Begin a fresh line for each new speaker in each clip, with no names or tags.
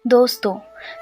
दोस्तों,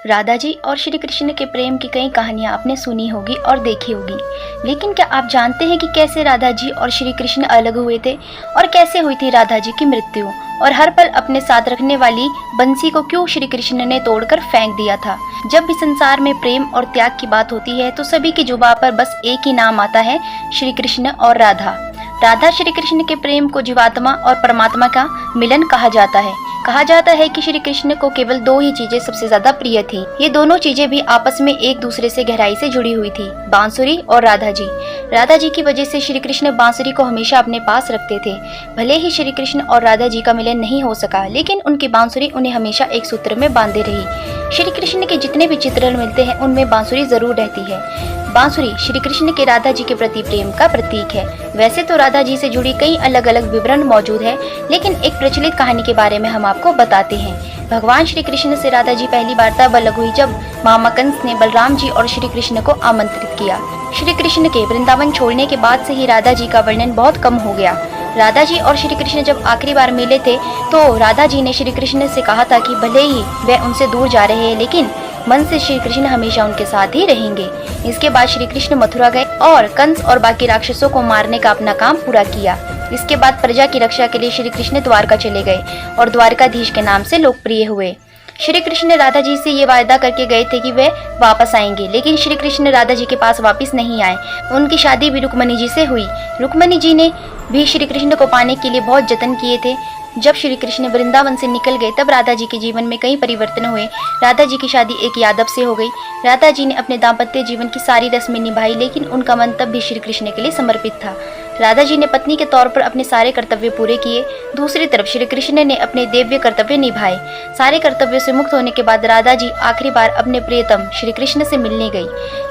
राधा जी और श्री कृष्ण के प्रेम की कई कहानियां आपने सुनी होगी और देखी होगी, लेकिन क्या आप जानते हैं कि कैसे राधा जी और श्री कृष्ण अलग हुए थे और कैसे हुई थी राधा जी की मृत्यु, और हर पल अपने साथ रखने वाली बंसी को क्यों श्री कृष्ण ने तोड़कर फेंक दिया था। जब भी संसार में प्रेम और त्याग की बात होती है तो सभी की जुबान पर बस एक ही नाम आता है, श्री कृष्ण और राधा। राधा श्री कृष्ण के प्रेम को जीवात्मा और परमात्मा का मिलन कहा जाता है। कहा जाता है कि श्री कृष्ण को केवल दो ही चीजें सबसे ज्यादा प्रिय थी। ये दोनों चीजें भी आपस में एक दूसरे से गहराई से जुड़ी हुई थी, बांसुरी और राधा जी। राधा जी की वजह से श्री कृष्ण बांसुरी को हमेशा अपने पास रखते थे। भले ही श्री कृष्ण और राधा जी का मिलन नहीं हो सका, लेकिन उनकी बांसुरी उन्हें हमेशा एक सूत्र में बांधे रही। श्री कृष्ण के जितने भी चित्रण मिलते हैं उनमें बांसुरी जरूर रहती है। बांसुरी श्री कृष्ण के राधा जी के प्रति प्रेम का प्रतीक है। वैसे तो राधा जी से जुड़ी कई अलग अलग विवरण मौजूद है, लेकिन एक प्रचलित कहानी के बारे में हम आपको बताते हैं। भगवान श्री कृष्ण से राधा जी पहली बार तब अलग हुई जब मामा कंस ने बलराम जी और श्री कृष्ण को आमंत्रित किया। श्री कृष्ण के वृंदावन छोड़ने के बाद से ही राधा जी का वर्णन बहुत कम हो गया। राधा जी और श्री कृष्ण जब आखिरी बार मिले थे तो राधा जी ने श्री कृष्ण से कहा था कि भले ही वह उनसे दूर जा रहे हैं, लेकिन मन से श्री कृष्ण हमेशा उनके साथ ही रहेंगे। इसके बाद श्री कृष्ण मथुरा गए और कंस और बाकी राक्षसों को मारने का अपना काम पूरा किया। इसके बाद प्रजा की रक्षा के लिए श्री कृष्ण द्वारका चले गए और द्वारकाधीश के नाम से लोकप्रिय हुए। श्री कृष्ण राधा जी से ये वायदा करके गए थे कि वे वापस आएंगे, लेकिन श्री कृष्ण राधा जी के पास वापस नहीं आए। उनकी शादी भी रुक्मणी जी से हुई। रुक्मणी जी ने भी श्री कृष्ण को पाने के लिए बहुत जतन किए थे। जब श्री कृष्ण वृंदावन से निकल गए तब राधा जी के जीवन में कई परिवर्तन हुए। राधा जी की शादी एक यादव से हो गई। राधा जी ने अपने दाम्पत्य जीवन की सारी रस्में निभाई, लेकिन उनका मन तब भी श्री कृष्ण के लिए समर्पित था। राधा जी ने पत्नी के तौर पर अपने सारे कर्तव्य पूरे किए। दूसरी तरफ श्री कृष्ण ने अपने देव्य कर्तव्य निभाए। सारे कर्तव्यों से मुक्त होने के बाद राधा जी आखिरी बार अपने प्रियतम श्री कृष्ण से मिलने गई।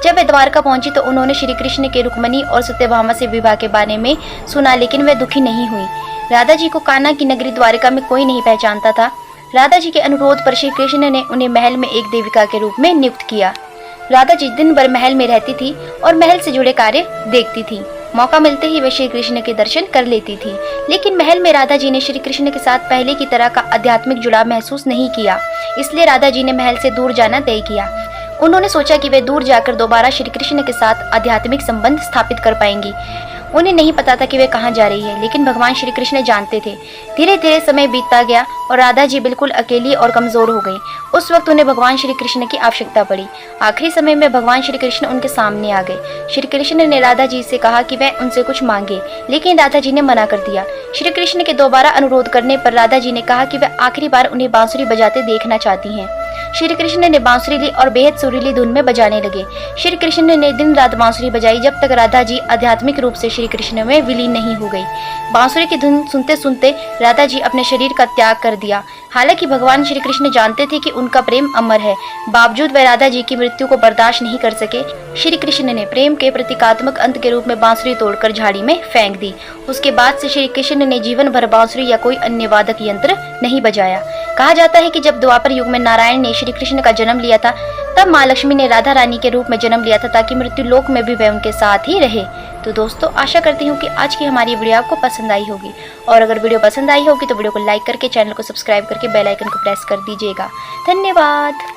जब वे द्वारका पहुंची तो उन्होंने श्री कृष्ण के रुक्मणी और सत्यभामा से विवाह के बारे में सुना, लेकिन वे दुखी नहीं हुई। राधा जी को कान्हा की नगरी द्वारका में कोई नहीं पहचानता था। राधा जी के अनुरोध पर श्री कृष्ण ने उन्हें महल में एक देविका के रूप में नियुक्त किया। राधा जी दिन भर महल में रहती थी और महल से जुड़े कार्य देखती थी। मौका मिलते ही वे श्री कृष्ण के दर्शन कर लेती थी, लेकिन महल में राधा जी ने श्री कृष्ण के साथ पहले की तरह का आध्यात्मिक जुड़ाव महसूस नहीं किया। इसलिए राधा जी ने महल से दूर जाना तय किया। उन्होंने सोचा कि वे दूर जाकर दोबारा श्री कृष्ण के साथ आध्यात्मिक संबंध स्थापित कर पाएंगी। उन्हें नहीं पता था कि वे कहाँ जा रही है, लेकिन भगवान श्री कृष्ण जानते थे। धीरे धीरे समय बीतता गया और राधा जी बिल्कुल अकेली और कमजोर हो गई। उस वक्त उन्हें भगवान श्री कृष्ण की आवश्यकता पड़ी। आखिरी समय में भगवान श्री कृष्ण उनके सामने आ गए। श्री कृष्ण ने राधा जी से कहा कि वह उनसे कुछ मांगे, लेकिन राधा जी ने मना कर दिया। श्री कृष्ण के दोबारा अनुरोध करने पर राधा जी ने कहा कि वह आखिरी बार उन्हें बांसुरी बजाते देखना चाहती हैं। श्री कृष्ण ने बांसुरी ली और बेहद सुरीली धुन में बजाने लगे। श्री कृष्ण ने दिन रात बांसुरी बजाई जब तक राधा जी आध्यात्मिक रूप से श्री कृष्ण में विलीन नहीं हो गई। बांसुरी की धुन सुनते सुनते राधा जी अपने शरीर का त्याग कर दिया। हालांकि भगवान श्री कृष्ण जानते थे कि उनका प्रेम अमर है, बावजूद वे राधा जी की मृत्यु को बर्दाश्त नहीं कर सके। श्री कृष्ण ने प्रेम के प्रतीकात्मक अंत के रूप में बांसुरी तोड़कर झाड़ी में फेंक दी। उसके बाद से श्री कृष्ण ने जीवन भर बांसुरी या कोई अन्य वादक यंत्र नहीं बजाया। कहा जाता है कि जब द्वापर युग में नारायण ने श्री कृष्ण का जन्म लिया था, तब माँ लक्ष्मी ने राधा रानी के रूप में जन्म लिया था, ताकि मृत्यु लोक में भी वह उनके साथ ही रहे। तो दोस्तों, आशा करती हूँ कि आज की हमारी वीडियो आपको पसंद आई होगी, और अगर वीडियो पसंद आई होगी तो वीडियो को लाइक करके चैनल को सब्सक्राइब करके बेल आइकन को प्रेस कर दीजिएगा। धन्यवाद।